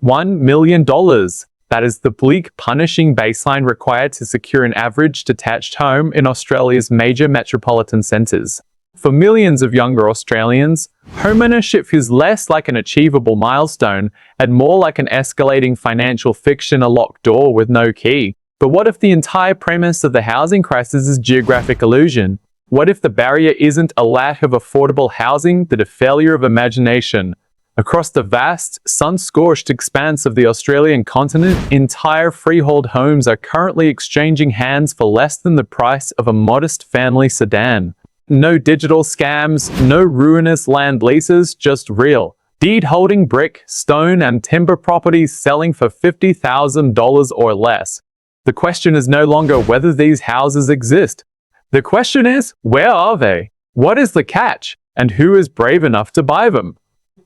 $1 million. That is the bleak, punishing baseline required to secure an average detached home in Australia's major metropolitan centres. For millions of younger Australians, homeownership feels less like an achievable milestone and more like an escalating financial fiction, a locked door with no key. But what if the entire premise of the housing crisis is geographic illusion? What if the barrier isn't a lack of affordable housing, but a failure of imagination? Across the vast, sun-scorched expanse of the Australian continent, entire freehold homes are currently exchanging hands for less than the price of a modest family sedan. No digital scams, no ruinous land leases, just real, deed-holding brick, stone and timber properties selling for $50,000 or less. The question is no longer whether these houses exist. The question is, where are they? What is the catch? And who is brave enough to buy them?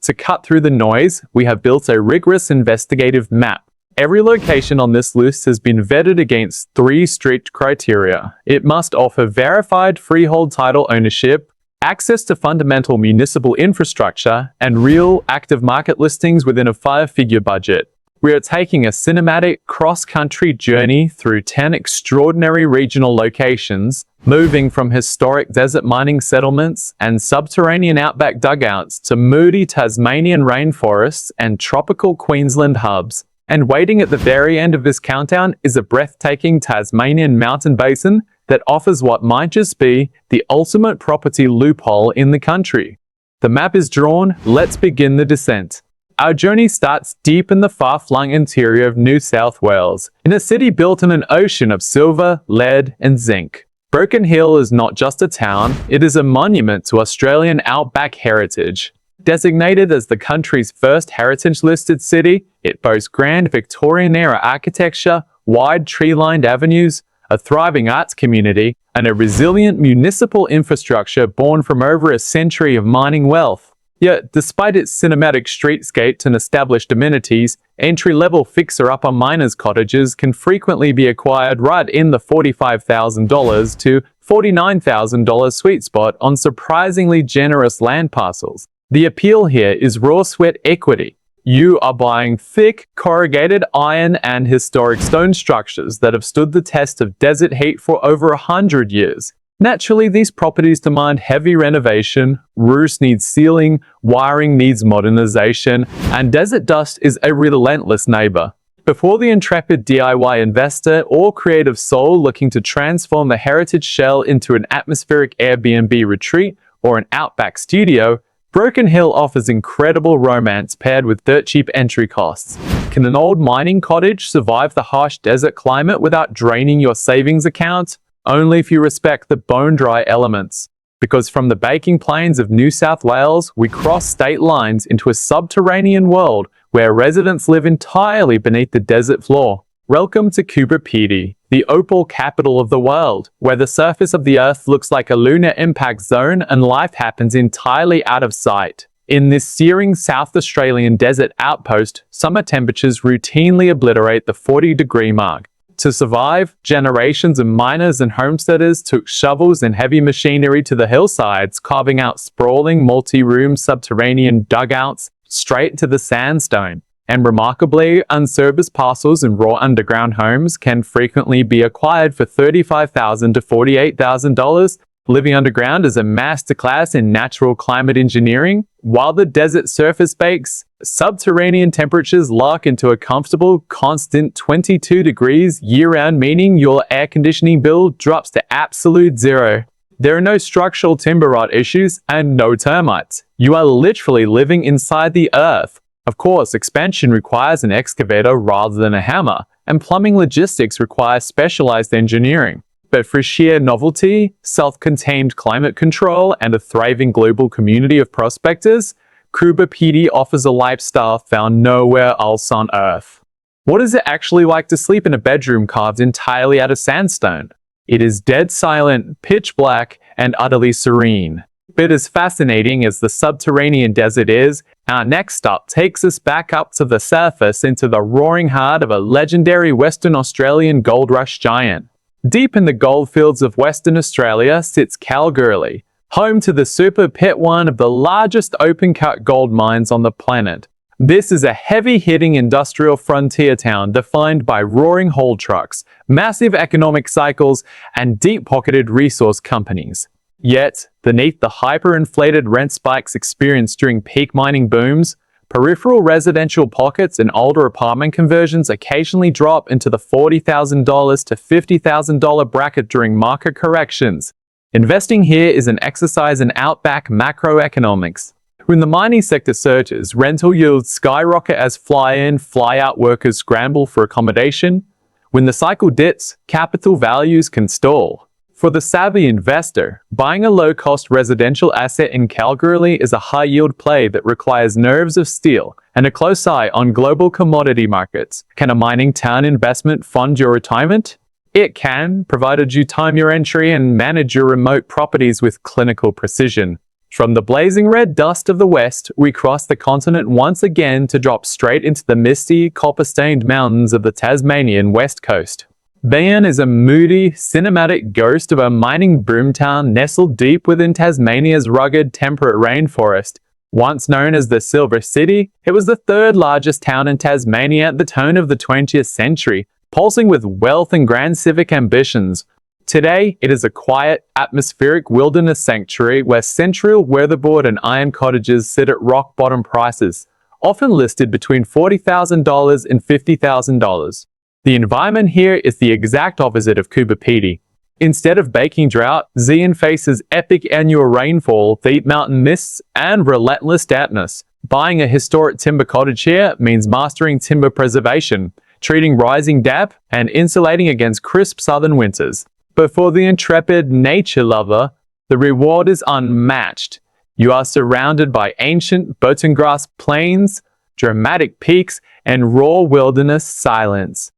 To cut through the noise, we have built a rigorous investigative map. Every location on this list has been vetted against 3 strict criteria. It must offer verified freehold title ownership, access to fundamental municipal infrastructure, and real, active market listings within a 5-figure budget. We are taking a cinematic cross-country journey through 10 extraordinary regional locations, moving from historic desert mining settlements and subterranean outback dugouts to moody Tasmanian rainforests and tropical Queensland hubs. And waiting at the very end of this countdown is a breathtaking Tasmanian mountain basin that offers what might just be the ultimate property loophole in the country. The map is drawn, let's begin the descent. Our journey starts deep in the far-flung interior of New South Wales, in a city built in an ocean of silver, lead and zinc. Broken Hill is not just a town, it is a monument to Australian outback heritage. Designated as the country's first heritage-listed city, it boasts grand Victorian-era architecture, wide tree-lined avenues, a thriving arts community, and a resilient municipal infrastructure born from over a century of mining wealth. Yet, despite its cinematic streetscapes and established amenities, entry-level fixer-upper miners' cottages can frequently be acquired right in the $45,000 to $49,000 sweet spot on surprisingly generous land parcels. The appeal here is raw sweat equity. You are buying thick, corrugated iron and historic stone structures that have stood the test of desert heat for over 100 years. Naturally, these properties demand heavy renovation, roofs need sealing, wiring needs modernization, and desert dust is a relentless neighbor. Before the intrepid DIY investor or creative soul looking to transform the heritage shell into an atmospheric Airbnb retreat or an outback studio, Broken Hill offers incredible romance paired with dirt-cheap entry costs. Can an old mining cottage survive the harsh desert climate without draining your savings account? Only if you respect the bone-dry elements. Because from the baking plains of New South Wales, we cross state lines into a subterranean world where residents live entirely beneath the desert floor. Welcome to Coober Pedy, the opal capital of the world, where the surface of the Earth looks like a lunar impact zone and life happens entirely out of sight. In this searing South Australian desert outpost, summer temperatures routinely obliterate the 40-degree mark. To survive, generations of miners and homesteaders took shovels and heavy machinery to the hillsides, carving out sprawling multi-room subterranean dugouts straight to the sandstone. And remarkably, unserviced parcels and raw underground homes can frequently be acquired for $35,000 to $48,000. Living underground is a masterclass in natural climate engineering. While the desert surface bakes, subterranean temperatures lock into a comfortable, constant 22 degrees year-round, meaning your air conditioning bill drops to absolute zero. There are no structural timber rot issues and no termites. You are literally living inside the earth. Of course, expansion requires an excavator rather than a hammer, and plumbing logistics require specialized engineering. But for sheer novelty, self-contained climate control, and a thriving global community of prospectors, Coober Pedy offers a lifestyle found nowhere else on Earth. What is it actually like to sleep in a bedroom carved entirely out of sandstone? It is dead silent, pitch black, and utterly serene. But as fascinating as the subterranean desert is, our next stop takes us back up to the surface into the roaring heart of a legendary Western Australian gold rush giant. Deep in the goldfields of Western Australia sits Kalgoorlie, home to the super pit, one of the largest open-cut gold mines on the planet. This is a heavy-hitting industrial frontier town defined by roaring haul trucks, massive economic cycles, and deep-pocketed resource companies. Yet, beneath the hyperinflated rent spikes experienced during peak mining booms, peripheral residential pockets and older apartment conversions occasionally drop into the $40,000 to $50,000 bracket during market corrections. Investing here is an exercise in outback macroeconomics. When the mining sector surges, rental yields skyrocket as fly-in, fly-out workers scramble for accommodation. When the cycle dips, capital values can stall. For the savvy investor, buying a low-cost residential asset in Kalgoorlie is a high-yield play that requires nerves of steel and a close eye on global commodity markets. Can a mining town investment fund your retirement? It can, provided you time your entry and manage your remote properties with clinical precision. From the blazing red dust of the west, we cross the continent once again to drop straight into the misty, copper-stained mountains of the Tasmanian west coast. Zeehan is a moody, cinematic ghost of a mining boomtown nestled deep within Tasmania's rugged, temperate rainforest. Once known as the Silver City, it was the third largest town in Tasmania at the turn of the 20th century, pulsing with wealth and grand civic ambitions. Today, it is a quiet, atmospheric wilderness sanctuary where central weatherboard and iron cottages sit at rock-bottom prices, often listed between $40,000 and $50,000. The environment here is the exact opposite of Coober Pedy. Instead of baking drought, Zeehan faces epic annual rainfall, deep mountain mists, and relentless dampness. Buying a historic timber cottage here means mastering timber preservation, treating rising damp, and insulating against crisp southern winters. But for the intrepid nature lover, the reward is unmatched. You are surrounded by ancient bottom-grass plains, dramatic peaks, and raw wilderness silence.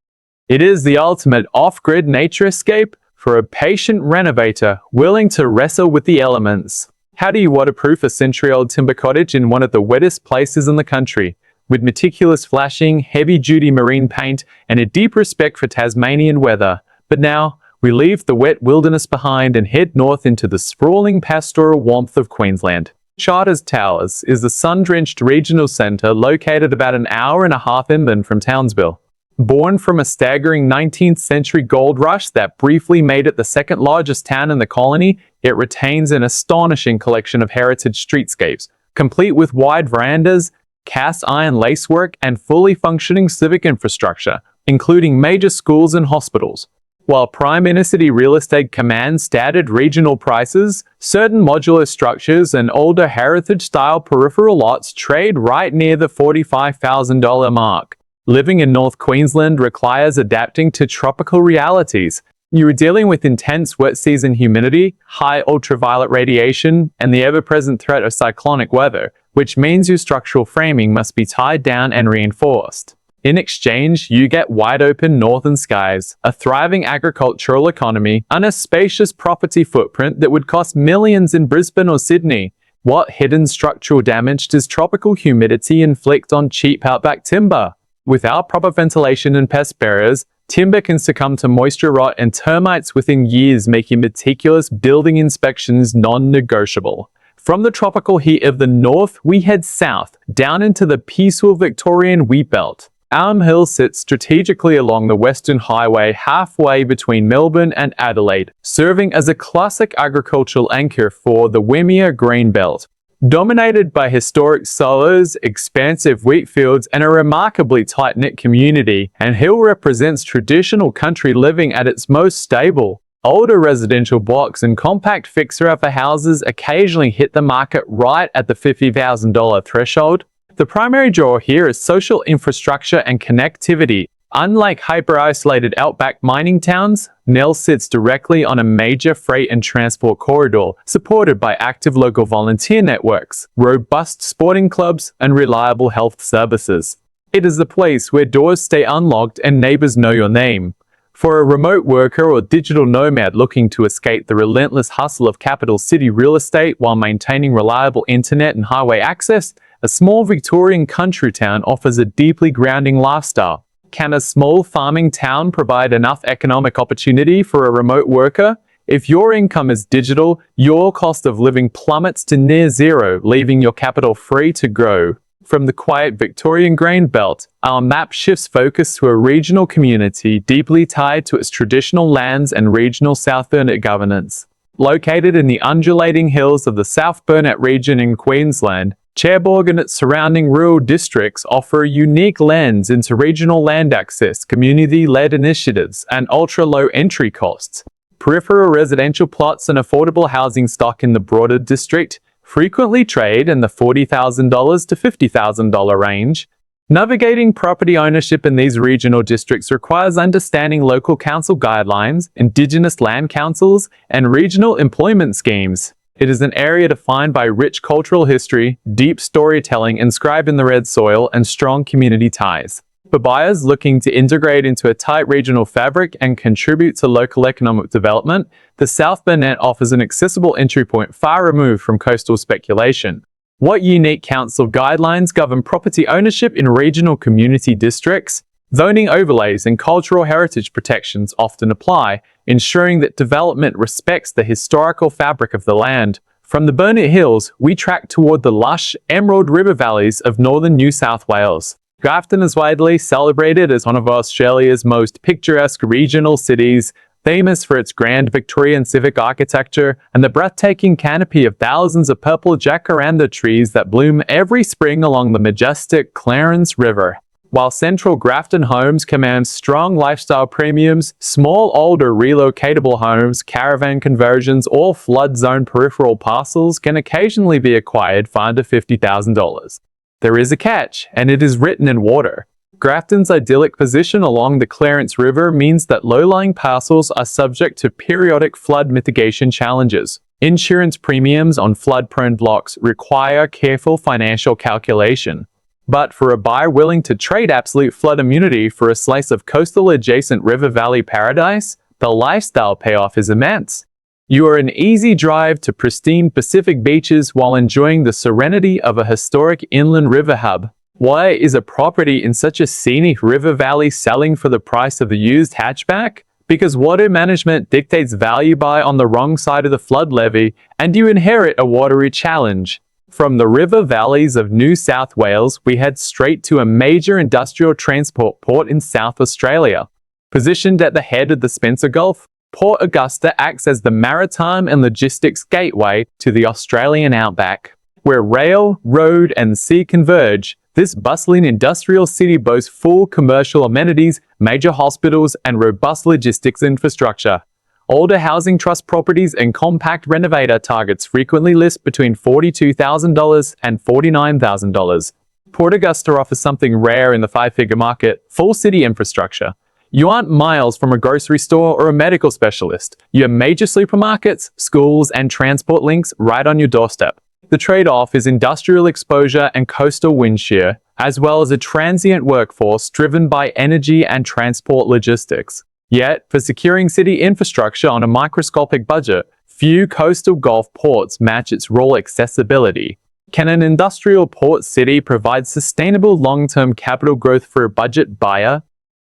It is the ultimate off-grid nature escape for a patient renovator willing to wrestle with the elements. How do you waterproof a century-old timber cottage in one of the wettest places in the country? With meticulous flashing, heavy-duty marine paint, and a deep respect for Tasmanian weather. But now, we leave the wet wilderness behind and head north into the sprawling pastoral warmth of Queensland. Charters Towers is the sun-drenched regional centre located about an hour and a half inland from Townsville. Born from a staggering 19th century gold rush that briefly made it the second largest town in the colony, it retains an astonishing collection of heritage streetscapes, complete with wide verandas, cast iron lacework, and fully functioning civic infrastructure, including major schools and hospitals. While prime inner-city real estate commands standard regional prices, certain modular structures and older heritage-style peripheral lots trade right near the $45,000 mark. Living in North Queensland requires adapting to tropical realities. You are dealing with intense wet season humidity, high ultraviolet radiation, and the ever-present threat of cyclonic weather, which means your structural framing must be tied down and reinforced. In exchange, you get wide-open northern skies, a thriving agricultural economy, and a spacious property footprint that would cost millions in Brisbane or Sydney. What hidden structural damage does tropical humidity inflict on cheap outback timber? Without proper ventilation and pest barriers, timber can succumb to moisture rot and termites within years, making meticulous building inspections non-negotiable. From the tropical heat of the north, we head south, down into the peaceful Victorian wheat belt. Nhill sits strategically along the Western Highway halfway between Melbourne and Adelaide, serving as a classic agricultural anchor for the Wimmera Green Belt. Dominated by historic silos, expansive wheat fields, and a remarkably tight-knit community, Nhill represents traditional country living at its most stable. Older residential blocks and compact fixer-upper houses occasionally hit the market right at the $50,000 threshold. The primary draw here is social infrastructure and connectivity. Unlike hyper-isolated outback mining towns, Nhill sits directly on a major freight and transport corridor, supported by active local volunteer networks, robust sporting clubs, and reliable health services. It is the place where doors stay unlocked and neighbors know your name. For a remote worker or digital nomad looking to escape the relentless hustle of capital city real estate while maintaining reliable internet and highway access, a small Victorian country town offers a deeply grounding lifestyle. Can a small farming town provide enough economic opportunity for a remote worker? If your income is digital, your cost of living plummets to near zero, leaving your capital free to grow. From the quiet Victorian grain belt, our map shifts focus to a regional community deeply tied to its traditional lands and regional South Burnett governance. Located in the undulating hills of the South Burnett region in Queensland, Cherbourg and its surrounding rural districts offer a unique lens into regional land access, community-led initiatives, and ultra-low entry costs. Peripheral residential plots and affordable housing stock in the broader district frequently trade in the $40,000 to $50,000 range. Navigating property ownership in these regional districts requires understanding local council guidelines, Indigenous land councils, and regional employment schemes. It is an area defined by rich cultural history, deep storytelling inscribed in the red soil, and strong community ties. For buyers looking to integrate into a tight regional fabric and contribute to local economic development, the South Burnett offers an accessible entry point far removed from coastal speculation. What unique council guidelines govern property ownership in regional community districts? Zoning overlays and cultural heritage protections often apply, ensuring that development respects the historical fabric of the land. From the Burnett Hills, we track toward the lush, emerald river valleys of northern New South Wales. Grafton is widely celebrated as one of Australia's most picturesque regional cities, famous for its grand Victorian civic architecture and the breathtaking canopy of thousands of purple jacaranda trees that bloom every spring along the majestic Clarence River. While central Grafton homes command strong lifestyle premiums, small, older, relocatable homes, caravan conversions, or flood zone peripheral parcels can occasionally be acquired for under $50,000. There is a catch, and it is written in water. Grafton's idyllic position along the Clarence River means that low-lying parcels are subject to periodic flood mitigation challenges. Insurance premiums on flood-prone blocks require careful financial calculation. But for a buyer willing to trade absolute flood immunity for a slice of coastal-adjacent river valley paradise, the lifestyle payoff is immense. You are an easy drive to pristine Pacific beaches while enjoying the serenity of a historic inland river hub. Why is a property in such a scenic river valley selling for the price of a used hatchback? Because water management dictates value buy on the wrong side of the flood levee, and you inherit a watery challenge. From the river valleys of New South Wales, we head straight to a major industrial transport port in South Australia. Positioned at the head of the Spencer Gulf, Port Augusta acts as the maritime and logistics gateway to the Australian outback. Where rail, road, and sea converge, this bustling industrial city boasts full commercial amenities, major hospitals, and robust logistics infrastructure. Older housing trust properties and compact renovator targets frequently list between $42,000 and $49,000. Port Augusta offers something rare in the five-figure market: full city infrastructure. You aren't miles from a grocery store or a medical specialist. You have major supermarkets, schools, and transport links right on your doorstep. The trade-off is industrial exposure and coastal wind shear, as well as a transient workforce driven by energy and transport logistics. Yet, for securing city infrastructure on a microscopic budget, few coastal Gulf ports match its rural accessibility. Can an industrial port city provide sustainable long-term capital growth for a budget buyer?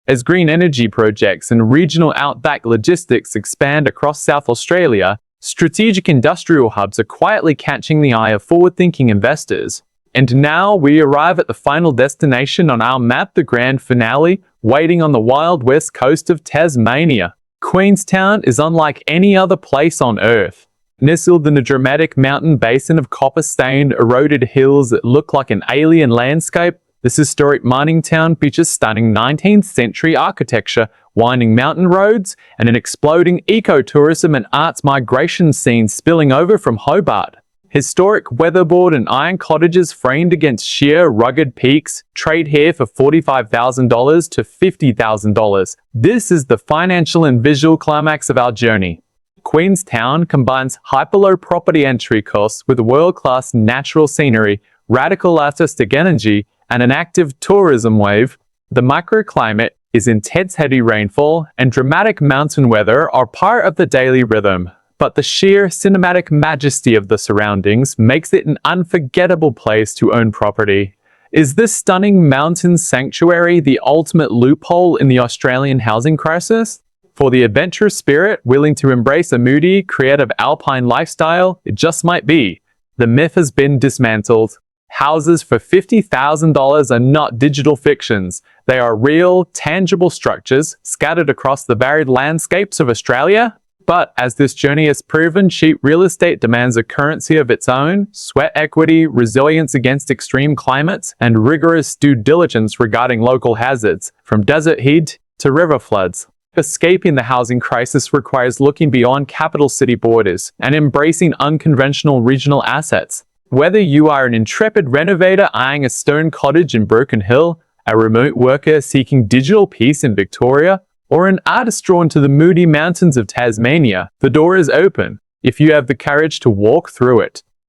As green energy projects and regional outback logistics expand across South Australia, strategic industrial hubs are quietly catching the eye of forward-thinking investors. And now we arrive at the final destination on our map, the grand finale, waiting on the wild west coast of Tasmania. Queenstown is unlike any other place on Earth. Nestled in a dramatic mountain basin of copper-stained, eroded hills that look like an alien landscape, this historic mining town features stunning 19th century architecture, winding mountain roads, and an exploding ecotourism and arts migration scene spilling over from Hobart. Historic weatherboard and iron cottages framed against sheer, rugged peaks trade here for $45,000 to $50,000. This is the financial and visual climax of our journey. Queenstown combines hyper-low property entry costs with world-class natural scenery, radical artistic energy, and an active tourism wave. The microclimate is intense heavy rainfall and dramatic mountain weather are part of the daily rhythm. But the sheer cinematic majesty of the surroundings makes it an unforgettable place to own property. Is this stunning mountain sanctuary the ultimate loophole in the Australian housing crisis? For the adventurous spirit willing to embrace a moody, creative alpine lifestyle, it just might be. The myth has been dismantled. Houses for $50,000 are not digital fictions. They are real, tangible structures scattered across the varied landscapes of Australia. But as this journey has proven, cheap real estate demands a currency of its own: sweat equity, resilience against extreme climates, and rigorous due diligence regarding local hazards, from desert heat to river floods. Escaping the housing crisis requires looking beyond capital city borders and embracing unconventional regional assets. Whether you are an intrepid renovator eyeing a stone cottage in Broken Hill, a remote worker seeking digital peace in Victoria, or an artist drawn to the moody mountains of Tasmania, the door is open, if you have the courage to walk through it.